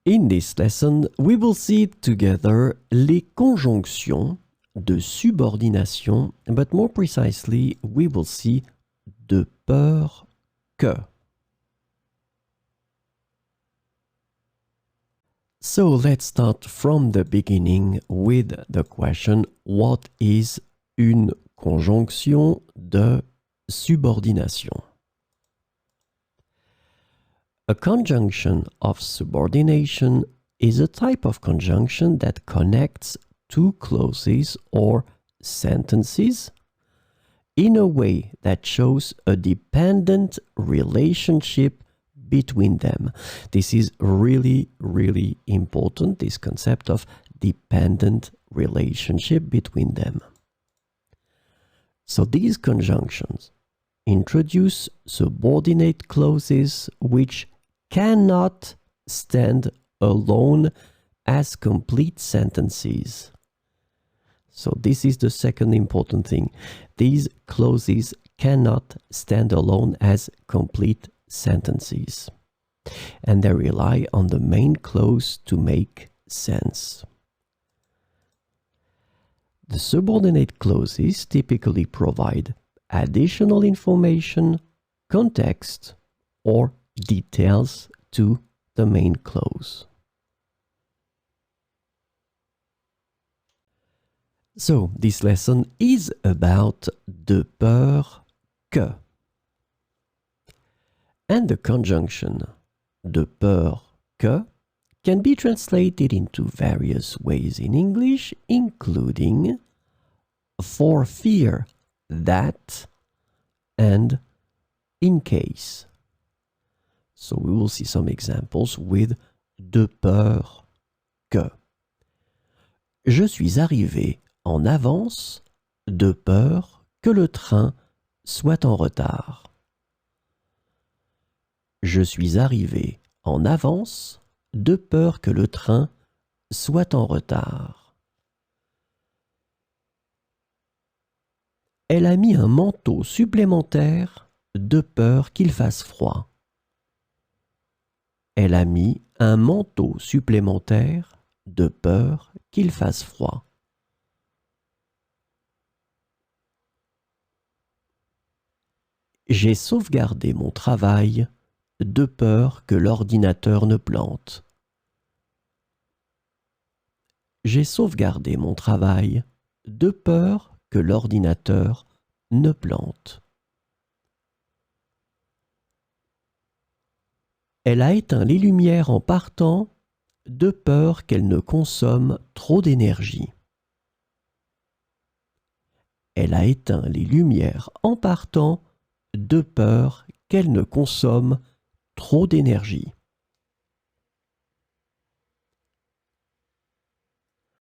In this lesson, we will see together les conjonctions de subordination, but more precisely, we will see de peur que. So let's start from the beginning with the question, what is une conjonction de subordination? A conjunction of subordination is a type of conjunction that connects two clauses or sentences in a way that shows a dependent relationship between them. This is really, really important, this concept of dependent relationship between them. So these conjunctions introduce subordinate clauses which cannot stand alone as complete sentences. So this is the second important thing. These clauses cannot stand alone as complete sentences, and they rely on the main clause to make sense. The subordinate clauses typically provide additional information, context, or details to the main clause. So, this lesson is about de peur que. And the conjunction de peur que can be translated into various ways in English, including for fear that and in case. So we will see some examples with de peur que. Je suis arrivé en avance de peur que le train soit en retard. Je suis arrivé en avance de peur que le train soit en retard. Elle a mis un manteau supplémentaire de peur qu'il fasse froid. Elle a mis un manteau supplémentaire de peur qu'il fasse froid. J'ai sauvegardé mon travail de peur que l'ordinateur ne plante. J'ai sauvegardé mon travail de peur que l'ordinateur ne plante. Elle a éteint les lumières en partant de peur qu'elle ne consomme trop d'énergie. Elle a éteint les lumières en partant de peur qu'elle ne consomme trop d'énergie.